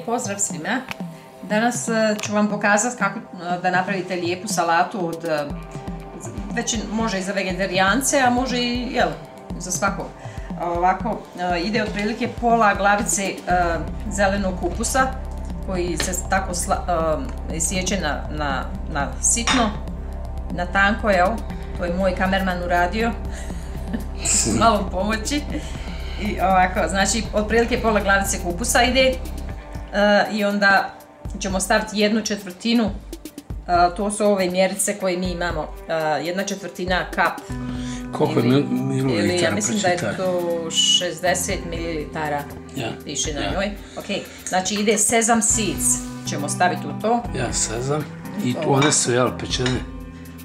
lijep pozdrav svima. Danas ću vam pokazati kako da napravite lijepu salatu od, već može i za vegetarijance, a može i za svakog. Ovako, ide otprilike pola glavice zelenog kupusa koji se tako sječe na sitno, na tanko, evo, to je moj kamerman uradio, malo pomoći. I ovako, znači otprilike pola glavice kupusa ide i onda ćemo staviti 1/4, to su ove mjerice koje mi imamo, 1/4 kap. Koliko je mililitara? Ja mislim da je to 60 mililitara više na njoj. Ok, znači ide sesam seeds, ćemo staviti u to. Ja, sezam. I one su, jel, pečene?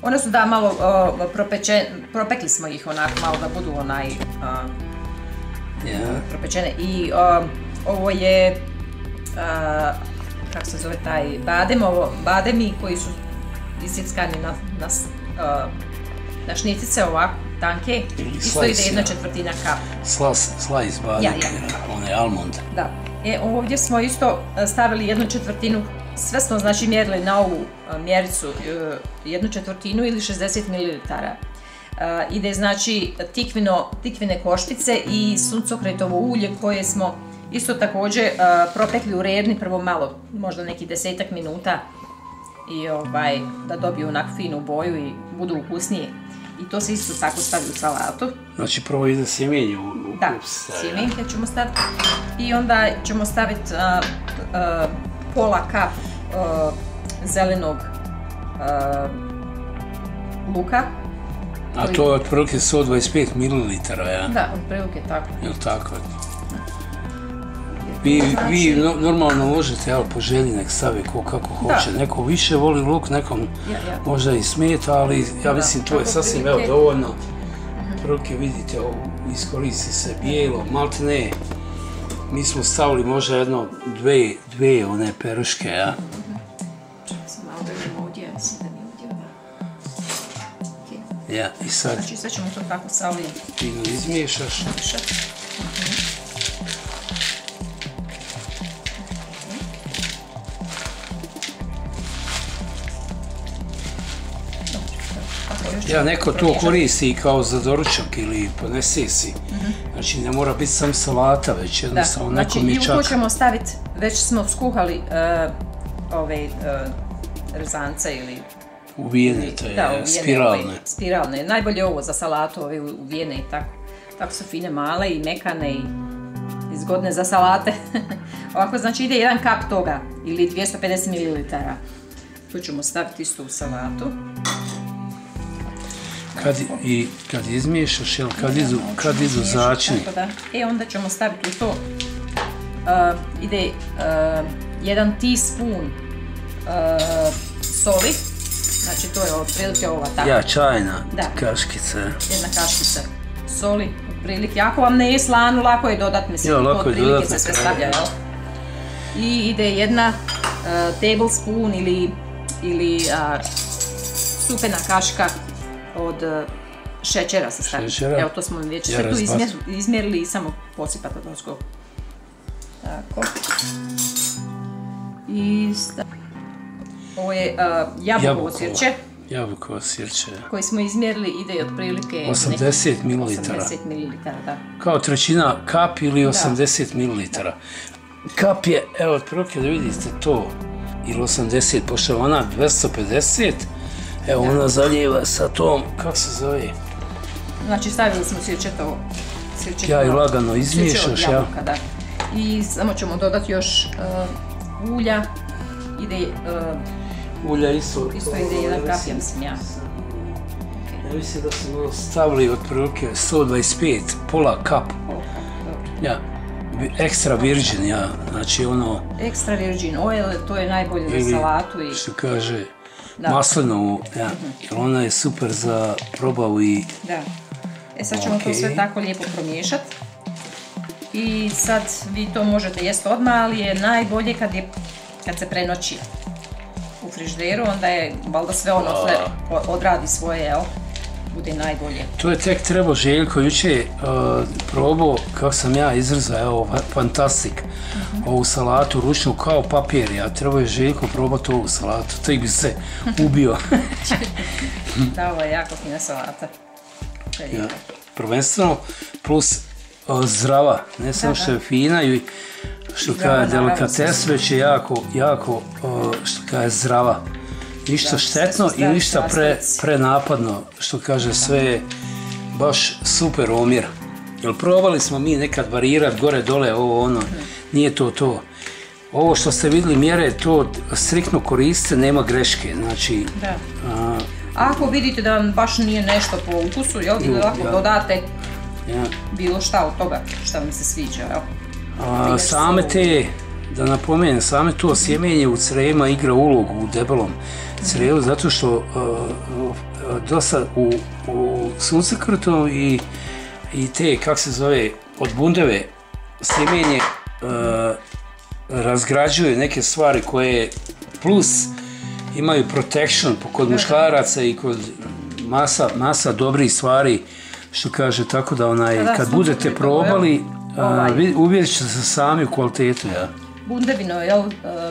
One su, da, malo propekli smo ih onako, malo da budu propečene. I ovo je, kako se zove taj badem, bademi koji su isjeckani na šnitice ovako, tanke. Isto ide 1/4 kap. Slice badem, one almond. Da. Ovdje smo isto stavili 1/4, sve smo znači mjerili na ovu mjericu 1/4 ili 60 mililitara. Ide znači tikvine košpice i suncokretovo ulje koje smo isto također propekli u rerni prvo malo, možda neki 10-ak minuta i da dobiju onako finu boju i budu ukusnije. I to se isto tako stavi u salatu. Znači prvo ide sjemenje u kups. Da, sjemenke ćemo staviti i onda ćemo staviti pola kap zelenog luka. A to je otprilike 125 mililitara, ja? Da, otprilike tako. Jel' tako? Vi normalno možete, po želji nek stavi kako hoće. Neko više voli luk, nekom možda i smeta, ali ja mislim to je sasvim dovoljno. Otprilike vidite, iskoristi se bijelo, malte ne. Mi smo stavili možda dve one peruške, ja? Ja, i sad... Znači, sad ćemo to tako staviti. Fino izmiješaš. Ja, neko to koristi kao za doručak ili ponese si. Znači, ne mora biti sam salata, već jednostavno neko mi čak... Znači, i u to ćemo staviti, već smo skuhali ove rezance ili... Uvijene, to je spiralne. Spiralne. Najbolje ovo za salatu, ove uvijene i tako. Tako su fine, male i mekane i zgodne za salate. Ovako, znači ide 1 kap toga ili 250 mililitara. Tu ćemo staviti isto u salatu. Kad izmiješaš, kad idu začini? Onda ćemo staviti u to, ide 1 teaspoon soli. Znači to je otprilike ova tako. Ja, čajna kaškica. 1 kaškica soli, otprilike. Ako vam ne je slano, lako je dodat, mislim, otprilike se sve stavlja, jel? I ide 1 tablespoon ili supena kaška od šećera se stavlja. Evo, to smo već sve tu izmjerili i samo posipati od oskog. Tako. I ovo je jabukovo sirće. Jabukovo sirće. Koji smo izmjerili, ide otprilike 80 mililitara. 80 mililitara, da. Kao trećina kap ili 80 mililitara. Kap je, evo, otprilike da vidite to, ili 80, pošto je ona 250, evo ona zalijeva sa tom, kako se zove? Znači stavili smo sirćetovo. Ja i lagano izmiješaš, ja. I samo ćemo dodati još ulja. Ide... Ulja isto ide 1 kap, ja mislim, ja. Ja mislim da smo stavili otprilike 125, pola kap. Ja, extra virgin, ja, znači ono... Extra virgin oil, to je najbolje za salatu i... Ili, što kaže, maslinovu, ja, jer ona je super za probavu i... Da. Sad ćemo to sve tako lijepo promiješati. I sad vi to možete jesti odmah, ali je najbolje kad se prenoći u frižderu, onda je valjda sve ono sve odradi svoje, jel? bude najbolje. To je tek trebao Željko juče probao, kako sam ja izrazao, evo, fantastik, ovu salatu ručnu kao papir, ja trebao je Željko probati ovu salatu, tek bi se ubio. Da, ovo je jako fina salata. Ja, prvenstveno, plus zdrava, ne samo što je fina i što kaže delikates, već je jako, što kaže zdrava. Ništa štetno i ništa prenapadno, što kaže sve je baš super omjer. Jer probali smo mi nekad varirat gore dole, ovo ono, nije to. Ovo što ste vidjeli mjere, to striktno koriste, nema greške, znači... Ako vidite da vam baš nije nešto po ukusu, jel, ili ako dodate bilo šta od toga, šta vam se sviđa, jel? Same te, da napomenem, same to sjemenje u crevima igra ulogu u debelom crevu, zato što dosta u suncokrtu i te, kak se zove, od bundeve sjemenje razgrađuje neke stvari koje plus imaju protection kod muškaraca i kod masa dobrih stvari, što kaže, tako da kad budete probali, uvjerit ćete se sami u kvalitetu. Bundevino,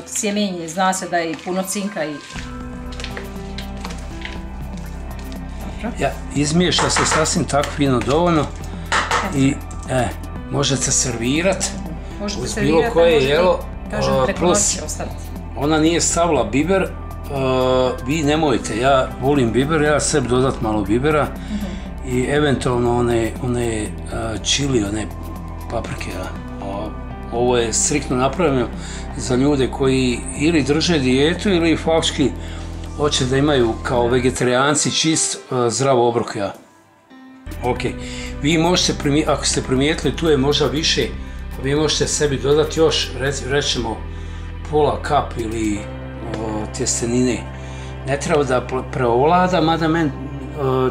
sjemenje, zna se da je puno cinka i... Izmiješa se sasvim tako fino dovoljno i možete servirati uz bilo koje jelo, plus ona nije stavila biber, vi nemojte, ja volim biber, ja sebi dodat malo bibera i eventualno one čili, one paprike. Ovo je striktno napravljeno za ljude koji ili drže dijetu ili faktički hoće da imaju kao vegetarijanci čist zdrav obrok. Ok, vi možete, ako ste primijetili, tu je možda više, vi možete sebi dodati još, rećemo, pola kap ili tjestenine. Ne treba da preovlada, mada meni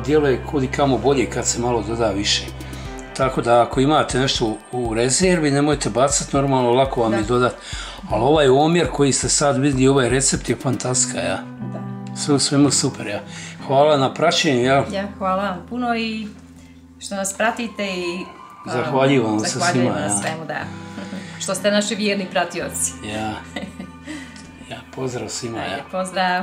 djeluje kudikamo bolje kad se malo doda više. Tako da ako imate nešto u rezervi, nemojte bacati, normalno lako vam je dodati. Ali ovaj omjer koji ste sad vidjeli, ovaj recept je fantastika. Sve u svemu super. Hvala na praćenju. Hvala vam puno i što nas pratite i zahvaljujemo se svima. Zahvaljujemo na svemu, da. Što ste naši vjerni pratioci. Pozdrav svima. Pozdrav.